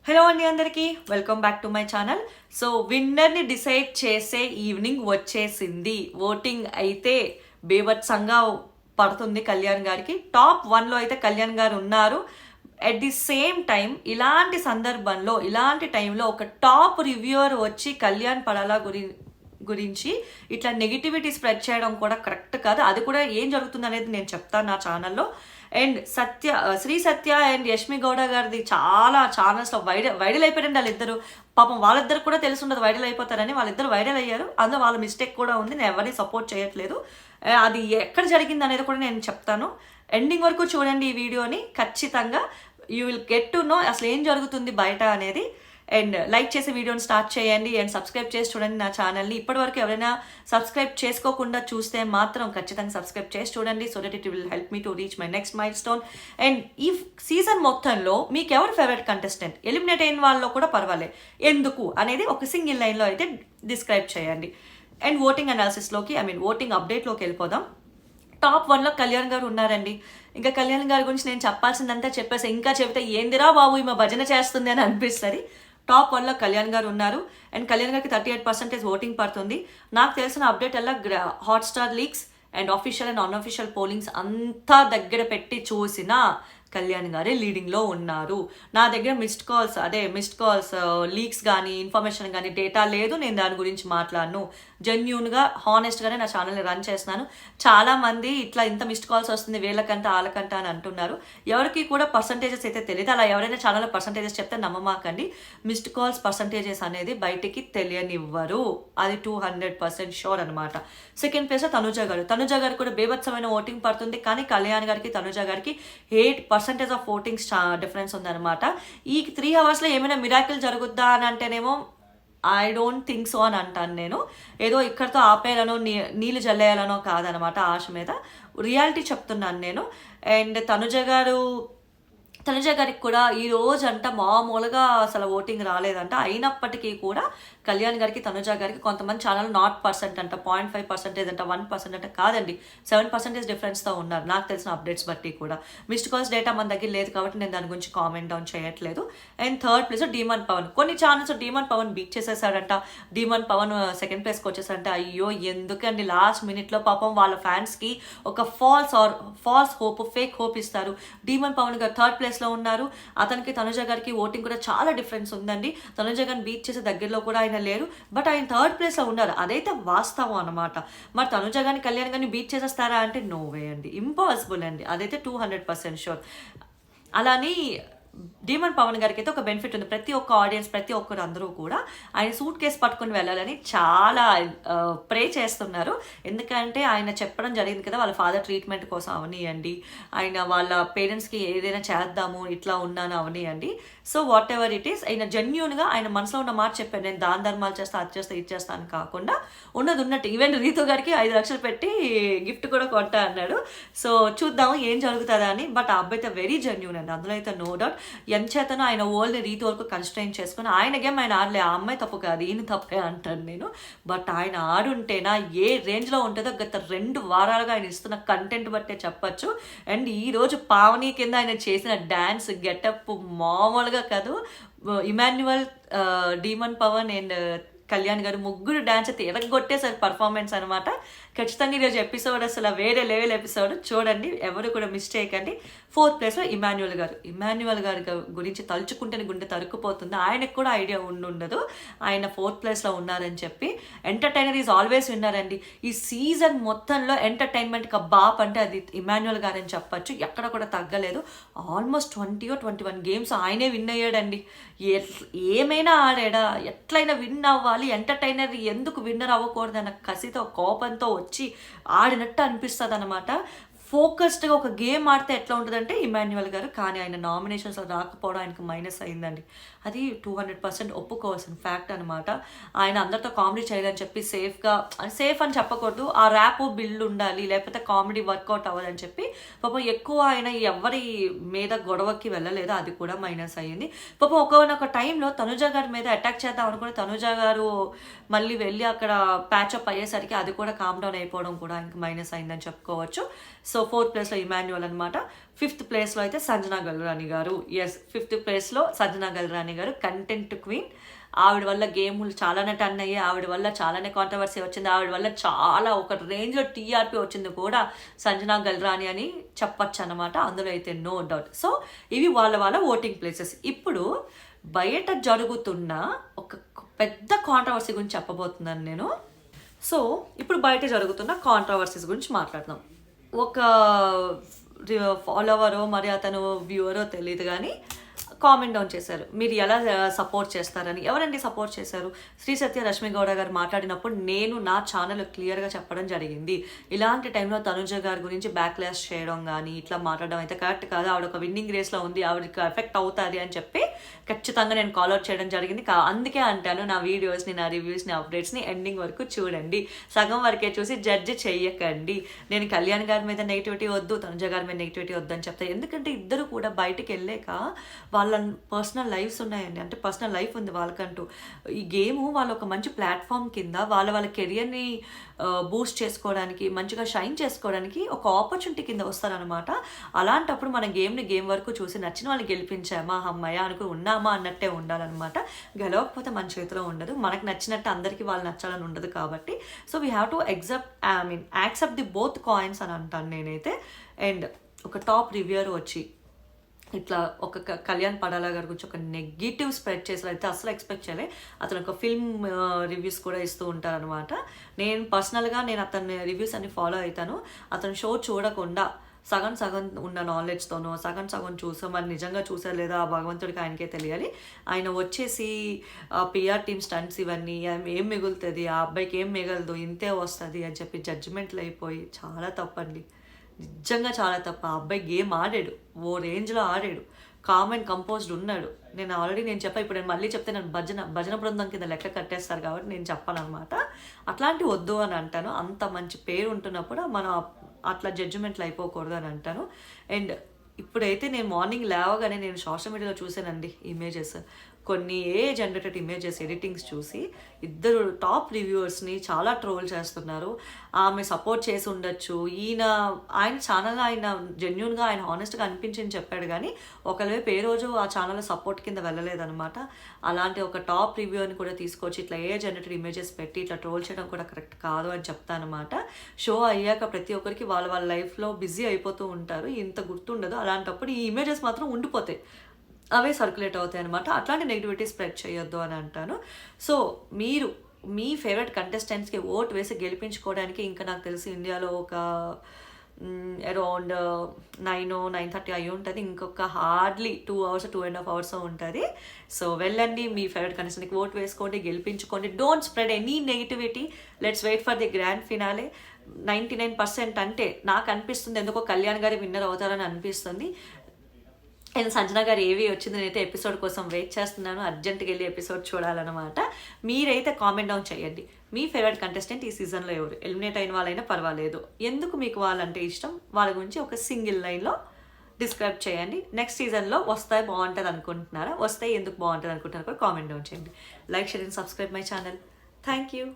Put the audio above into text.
Hello అండి అందరికీ welcome back to my channel. So విన్నర్ని డిసైడ్ చేసే ఈవినింగ్ వచ్చేసింది. ఓటింగ్ అయితే బీభత్సంగా పడుతుంది కళ్యాణ్ గారికి. టాప్ 1లో అయితే కళ్యాణ్ గారు ఉన్నారు. అట్ ది సేమ్ టైం ఇలాంటి సందర్భంలో ఇలాంటి టైంలో ఒక టాప్ రివ్యూవర్ వచ్చి కళ్యాణ్ పడాలా గురించి ఇట్లా నెగిటివిటీ స్ప్రెడ్ చేయడం కూడా కరెక్ట్ కాదు. అది కూడా ఏం జరుగుతుంది అనేది నేను చెప్తాను నా ఛానల్లో. అండ్ శ్రీ సత్య అండ్ యష్మి గౌడ గారిది చాలా ఛానల్స్లో వైరల్ అయిపోయారండి వాళ్ళిద్దరు. పాపం వాళ్ళిద్దరు కూడా తెలిసి ఉండదు వైరల్ అయిపోతారని. వాళ్ళిద్దరు వైరల్ అయ్యారు, అందులో వాళ్ళ మిస్టేక్ కూడా ఉంది. నేను ఎవరిని సపోర్ట్ చేయట్లేదు. అది ఎక్కడ జరిగింది అనేది కూడా నేను చెప్తాను. ఎండింగ్ వరకు చూడండి ఈ వీడియోని, ఖచ్చితంగా you will get to know అసలు ఏం జరుగుతుంది బయట అనేది. అండ్ లైక్ చేసి వీడియోని స్టార్ట్ చేయండి అండ్ సబ్స్క్రైబ్ చేసి చూడండి నా ఛానల్ని. ఇప్పటివరకు ఎవరైనా సబ్స్క్రైబ్ చేసుకోకుండా చూస్తే మాత్రం ఖచ్చితంగా సబ్స్క్రైబ్ చేసి చూడండి, so that it will help me to reach my next mile stone. And ఈ సీజన్ మొత్తంలో మీకు ఎవరు ఫేవరెట్ కంటెస్టెంట్, ఎలిమినేట్ అయిన వాళ్ళలో కూడా పర్వాలేదు, ఎందుకు అనేది ఒక సింగిల్ లైన్లో అయితే డిస్క్రైబ్ చేయండి. అండ్ ఓటింగ్ అనాలిసిస్లోకి ఓటింగ్ అప్డేట్లోకి వెళ్ళిపోదాం. టాప్ 1లో కళ్యాణ్ గారు ఉన్నారండి. ఇంకా కళ్యాణ్ గారి గురించి నేను చెప్పాల్సిందంతా చెప్పేసి, ఇంకా చెబితే ఏందిరా బాబు ఈమె భజన చేస్తుంది అని అనిపిస్తుంది. టాప్ 1లో కళ్యాణ్ గారు ఉన్నారు. అండ్ కళ్యాణ్ గారికి 38% ఓటింగ్ పడుతుంది. నాకు తెలిసిన అప్డేట్ అలా Hotstar leaks and official and unofficial pollings అంతా దగ్గర పెట్టి చూసినా కళ్యాణ్ గారే లీడింగ్లో ఉన్నారు. నా దగ్గర మిస్డ్ కాల్స్ లీక్స్ కానీ ఇన్ఫర్మేషన్ కానీ డేటా లేదు. నేను దాని గురించి మాట్లాడను. జెన్యూన్గా హానెస్ట్గానే నా ఛానల్ని రన్ చేస్తున్నాను. చాలామంది ఇట్లా ఇంత మిస్డ్ కాల్స్ వస్తుంది వీళ్ళకంట వాళ్ళకంట అని అంటున్నారు. ఎవరికి కూడా పర్సంటేజెస్ అయితే తెలియదు. అలా ఎవరైనా ఛానల్లో పర్సంటేజెస్ చెప్తే నమ్మమాకండి. మిస్డ్ కాల్స్ పర్సంటేజెస్ అనేది బయటికి తెలియనివ్వరు. అది 200% షూర్ అనమాట. సెకండ్ ప్లేస్లో తనుజ గారు కూడా బేభత్సమైన ఓటింగ్ పడుతుంది. కానీ కళ్యాణ్ గారికి తనుజ గారికి 8% ఆఫ్ ఓటింగ్స్ డిఫరెన్స్ ఉందన్నమాట. ఈ 3 అవర్స్లో ఏమైనా మిరాకిల్ జరుగుద్దా అని అంటేనేమో ఐ డోంట్ థింక్ సో అని అంటాను నేను. ఏదో ఇక్కడితో ఆపేయాలనో నీళ్ళు జల్లేయాలనో కాదనమాట ఆశ మీద. రియాలిటీ చెప్తున్నాను నేను. అండ్ తనుజ గారికి కూడా ఈ రోజంట మామూలుగా అసలు ఓటింగ్ రాలేదంట. అయినప్పటికీ కూడా కళ్యాణ్ గారికి తనుజ గారికి కొంతమంది ఛానల్ 0% అంట, 0.5% అంట, 1% అంట, కాదండి 7% డిఫరెన్స్తో ఉన్నారు నాకు తెలిసిన అప్డేట్స్ బట్టి కూడా. మిస్డ్ కాల్స్ డేటా మన దగ్గర లేదు కాబట్టి నేను దాని గురించి కామెంట్ డౌన్ చేయట్లేదు. And third place Demon Pavan. కొన్ని ఛానల్స్ డీమన్ పవన్ బీట్ చేసేసాడంట. డీమన్ పవన్ సెకండ్ ప్లేస్కి వచ్చేసాడంట. అయ్యో ఎందుకండి, లాస్ట్ మినిట్లో పాపం వాళ్ళ ఫ్యాన్స్కి ఒక ఫాల్స్ హోప్, ఫేక్ హోప్ ఇస్తారు. డీమన్ పవన్ గారు థర్డ్ ప్లేస్లో ఉన్నారు. అతనికి తనుజ గారికి ఓటింగ్ కూడా చాలా డిఫరెన్స్ ఉందండి. తనుజ గారిని బీట్ చేసే దగ్గరలో కూడా ఆయన లేరు, బట్ ఆయన థర్డ్ ప్లేస్లో ఉన్నారు. అదైతే వాస్తవం అనమాట. మరి తనుజ గారిని కళ్యాణ్ గారిని బీట్ చేసేస్తారా అంటే నో వే అండి, ఇంపాసిబుల్ అండి. అదైతే 200% షూర్. అలాని డీమన్ పవన్ గారికి అయితే ఒక బెనిఫిట్ ఉంది. ప్రతి ఒక్క ఆడియన్స్, ప్రతి ఒక్కరు అందరూ కూడా ఆయన సూట్ కేసు పట్టుకుని వెళ్ళాలని చాలా ప్రే చేస్తున్నారు. ఎందుకంటే ఆయన చెప్పడం జరిగింది కదా, వాళ్ళ ఫాదర్ ట్రీట్మెంట్ కోసం అవనియండి, ఆయన వాళ్ళ పేరెంట్స్కి ఏదైనా చేద్దాము ఇట్లా ఉన్నాను అవనియండి. So whatever it is, ఆయన జెన్యూన్గా ఆయన మనసులో ఉన్న మాట చెప్పారు. నేను దాన ధర్మాలు చేస్తా, అది చేస్తా, ఇది చేస్తా అని కాకుండా ఉన్నది ఉన్నట్టు. ఈవెన్ రీతు గారికి 5 లక్షలు పెట్టి గిఫ్ట్ కూడా కొంటా అన్నాడు. సో చూద్దాము ఏం జరుగుతుందా అని. బట్ ఆ అబ్బాయి అయితే వెరీ జెన్యూన్ అండి, అందులో అయితే నో డౌట్. ఎంచేతనో ఆయన ఓల్డ్ని రీతి వరకు కన్స్ట్రైన్ చేసుకుని ఆయన గేమ్ ఆయన ఆడలే. ఆ అమ్మాయి తప్పు కాదు, ఈయన తప్పే అంటాను నేను. బట్ ఆయన ఆడుంటేనా ఏ రేంజ్లో ఉంటుందో గత 2 వారాలుగా ఆయన ఇస్తున్న కంటెంట్ బట్టే చెప్పచ్చు. అండ్ ఈరోజు పావని కింద ఆయన చేసిన డ్యాన్స్ గెటప్ మామూలుగా కాదు. Emmanuel, demon Pavan and Kalyan గారు ముగ్గురు డాన్స్ అయితే ఎరగొట్టేసారు పర్ఫార్మెన్స్ అనమాట. ఖచ్చితంగా ఈరోజు ఎపిసోడ్ అసలు వేరే లెవెల్ ఎపిసోడ్, చూడండి, ఎవరు కూడా మిస్ చేయకండి. ఫోర్త్ ప్లేస్లో ఇమాన్యువల్ గారి గురించి తలుచుకుంటేనే గుండె తరుక్కుపోతుంది. ఆయనకు కూడా ఐడియా ఉండదు ఆయన 4th ప్లేస్లో ఉన్నారని చెప్పి. ఎంటర్టైనర్ ఈజ్ ఆల్వేస్ విన్నారండి. ఈ సీజన్ మొత్తంలో ఎంటర్టైన్మెంట్కి బాప్ అంటే అది ఇమాన్యువల్ గారు అని చెప్పచ్చు. ఎక్కడ కూడా తగ్గలేదు. ఆల్మోస్ట్ 20 or 21 గేమ్స్ ఆయనే విన్ అయ్యాడండి. ఏమైనా ఆడాడా, ఎట్లయినా విన్ అవ్వాలి, ఎంటర్టైనర్ ఎందుకు విన్నర్ అవ్వకూడదన్న కసితో కోపంతో వచ్చి ఆడినట్టు అనిపిస్తుంది అనమాట. ఫోకస్డ్గా ఒక గేమ్ ఆడితే ఎట్లా ఉంటుందంటే ఇమాన్యువల్ గారు. కానీ ఆయన నామినేషన్స్లో రాకపోవడం ఆయనకు మైనస్ అయిందండి. అది 200% ఒప్పుకోవాల్సిన ఫ్యాక్ట్ అనమాట. ఆయన అందరితో కామెడీ చేయాలని చెప్పి సేఫ్ అని చెప్పకూడదు, ఆ ర్యాప్ బిల్డ్ ఉండాలి, లేకపోతే కామెడీ వర్కౌట్ అవ్వాలని చెప్పి పాపం ఎక్కువ ఆయన ఎవరి మీద గొడవకి వెళ్ళలేదు. అది కూడా మైనస్ అయ్యింది. పాపం ఒకనొక టైంలో తనుజ గారి మీద అటాక్ చేద్దాం అనుకుని తనుజ గారు మళ్ళీ వెళ్ళి అక్కడ ప్యాచప్ అయ్యేసరికి అది కూడా కామ్ డౌన్ అయిపోవడం కూడా ఆయనకు మైనస్ అయిందని చెప్పుకోవచ్చు. సో సో 4th ప్లేస్లో ఇమాన్యువల్ అనమాట. 5th ప్లేస్లో అయితే సంజనా గల్రాని గారు. ఎస్, 5th ప్లేస్లో సంజనా గల్రాని గారు, కంటెంట్ క్వీన్. ఆవిడ వల్ల గేములు చాలానే టర్న్ అయ్యాయి, ఆవిడ వల్ల చాలానే కాంట్రవర్సీ వచ్చింది, ఆవిడ వల్ల చాలా ఒక రేంజ్లో టీఆర్పీ వచ్చింది కూడా సంజనా గల్రాని అని చెప్పచ్చు అనమాట. అందులో అయితే నో డౌట్. సో ఇవి వాళ్ళ ఓటింగ్ ప్లేసెస్. ఇప్పుడు బయట జరుగుతున్న ఒక పెద్ద కాంట్రవర్సీ గురించి చెప్పబోతున్నాను నేను. సో ఇప్పుడు బయట జరుగుతున్న కాంట్రవర్సీస్ గురించి మాట్లాడదాం. ఒక ఫాలోవరో మరి అతను వ్యూవరో తెలియదు కానీ కామెంట్ డౌన్ చేశారు, మీరు ఎలా సపోర్ట్ చేస్తారని. ఎవరండి సపోర్ట్ చేశారు? శ్రీ సత్య రష్మి గౌడ గారు మాట్లాడినప్పుడు నేను నా ఛానల్ క్లియర్గా చెప్పడం జరిగింది, ఇలాంటి టైంలో తనుజ గారి గురించి బ్యాక్లాష్ చేయడం కానీ ఇట్లా మాట్లాడడం అయితే కరెక్ట్ కాదు, ఆవిడ ఒక విన్నింగ్ రేస్లో ఉంది, ఆవిడకి ఎఫెక్ట్ అవుతుంది అని చెప్పి ఖచ్చితంగా నేను కాల్అవుట్ చేయడం జరిగింది. అందుకే అంటాను, నా వీడియోస్ని, నా రివ్యూస్ని, అప్డేట్స్ని ఎండింగ్ వరకు చూడండి, సగం వరకే చూసి జడ్జ్ చెయ్యకండి. నేను కళ్యాణ్ గారి మీద నెగిటివిటీ వద్దు, తనుజ గారి మీద నెగిటివిటీ వద్దు అని చెప్తాను. ఎందుకంటే ఇద్దరు కూడా బయటికి వెళ్ళాక వాళ్ళ పర్సనల్ లైఫ్స్ ఉన్నాయండి, అంటే పర్సనల్ లైఫ్ ఉంది వాళ్ళకంటూ. ఈ గేమ్ వాళ్ళ ఒక మంచి ప్లాట్ఫామ్ కింద వాళ్ళ కెరియర్ని బూస్ట్ చేసుకోవడానికి, మంచిగా షైన్ చేసుకోవడానికి ఒక ఆపర్చునిటీ కింద వస్తారనమాట. అలాంటప్పుడు మన గేమ్ వరకు చూసి నచ్చిన వాళ్ళని గెలిపించామా అమ్మాయ అనుకుని ఉన్నామా అన్నట్టే ఉండాలన్నమాట. గెలవకపోతే మన చేతిలో ఉండదు, మనకు నచ్చినట్టు అందరికీ వాళ్ళు నచ్చాలని ఉండదు కాబట్టి. So we have to accept the both coins అని అంటాను నేనైతే. అండ్ ఒక టాప్ రివ్యూయర్ వచ్చి ఇట్లా ఒక కళ్యాణ్ పడాలా గారి గురించి ఒక నెగిటివ్ స్ప్రెడ్ చేసారు అయితే అసలు ఎక్స్పెక్ట్ చేయలే. అతను ఒక ఫిల్మ్ రివ్యూస్ కూడా ఇస్తూ ఉంటారనమాట. నేను పర్సనల్గా అతని రివ్యూస్ అన్ని ఫాలో అవుతాను. అతను షో చూడకుండా సగం ఉన్న నాలెడ్జ్తోనో సగం చూసాం, మరి నిజంగా చూసారు లేదా ఆ భగవంతుడికి ఆయనకే తెలియాలి. ఆయన వచ్చేసి పిఆర్ టీమ్ స్టంట్స్ ఇవన్నీ ఏం మిగులుతుంది, ఆ అబ్బాయికి ఏం మిగలదు, ఇంతే వస్తుంది అని చెప్పి జడ్జిమెంట్లు అయిపోయి చాలా తప్పండి, నిజంగా చాలా తప్ప. ఆ అబ్బాయి గేమ్ ఆడాడు, ఓ రేంజ్లో ఆడాడు, కామ్ అండ్ కంపోజ్డ్ ఉన్నాడు. నేను చెప్పా, ఇప్పుడు నేను మళ్ళీ చెప్తే నేను భజన బృందం కింద లెక్క కట్టేస్తారు కాబట్టి నేను చెప్పాను అనమాట. అట్లాంటివి వద్దు అని అంటాను. అంత మంచి పేరు ఉంటున్నప్పుడు మనం అట్లా జడ్జిమెంట్లు అయిపోకూడదు అని అంటాను. అండ్ ఇప్పుడైతే నేను మార్నింగ్ లేవగానే నేను సోషల్ మీడియాలో చూసానండి ఇమేజెస్, కొన్ని జనరేటెడ్ ఇమేజెస్ ఎడిటింగ్స్ చూసి ఇద్దరు టాప్ రివ్యూవర్స్ని చాలా ట్రోల్ చేస్తున్నారు. ఆమె సపోర్ట్ చేసి ఉండొచ్చు, ఆయన ఛానల్ ఆయన జెన్యున్గా ఆయన హానెస్ట్గా అనిపించింది చెప్పాడు కానీ ఒకవేళ ఏ రోజు ఆ ఛానల్ సపోర్ట్ కింద వెళ్ళలేదనమాట. అలాంటి ఒక టాప్ రివ్యూని కూడా తీసుకొచ్చి ఇట్లా జనరేటెడ్ ఇమేజెస్ పెట్టి ఇట్లా ట్రోల్ చేయడం కూడా కరెక్ట్ కాదు అని చెప్తానమాట. షో అయ్యాక ప్రతి ఒక్కరికి వాళ్ళ లైఫ్లో బిజీ అయిపోతూ ఉంటారు, ఇంత గుర్తుండదు. అలాంటప్పుడు ఈ ఇమేజెస్ మాత్రం ఉండిపోతాయి, అవే సర్క్యులేట్ అవుతాయి అనమాట. అట్లాంటి నెగిటివిటీ స్ప్రెడ్ చేయొద్దు అని అంటాను. సో మీరు మీ ఫేవరెట్ కంటెస్టెంట్స్కి ఓట్ వేసి గెలిపించుకోవడానికి ఇంకా నాకు తెలిసి ఇండియాలో ఒక అరౌండ్ 9-9:30 అయి ఉంటుంది, ఇంకొక హార్డ్లీ 2 hours 2.5 hours ఉంటుంది. సో వెళ్ళండి, మీ ఫేవరెట్ కంటెస్టెంట్కి ఓట్ వేసుకోండి, గెలిపించుకోండి. Don't spread any negativity. Let's wait for the grand finale. 99% అంటే నాకు అనిపిస్తుంది ఎందుకో కళ్యాణ్ గారి విన్నర్ అవుతారని అనిపిస్తుంది. అండ్ సంజన గారు ఏవి వచ్చింది, నేనైతే ఎపిసోడ్ కోసం వెయిట్ చేస్తున్నాను, అర్జెంట్గా వెళ్ళి ఎపిసోడ్ చూడాలన్నమాట. మీరైతే కామెంట్ డౌన్ చేయండి, మీ ఫేవరెట్ కంటెస్టెంట్ ఈ సీజన్లో ఎవరు, ఎలిమినేట్ అయిన వాళ్ళైనా పర్వాలేదు, ఎందుకు మీకు వాళ్ళంటే ఇష్టం, వాళ్ళ గురించి ఒక సింగిల్ లైన్లో డిస్క్రైబ్ చేయండి. నెక్స్ట్ సీజన్లో వస్తాయి బాగుంటుంది అనుకుంటున్నారా, వస్తాయి ఎందుకు బాగుంటుంది అనుకుంటున్నారా కూడా కామెంట్ డౌన్ చేయండి. Like, share and subscribe my channel. Thank you.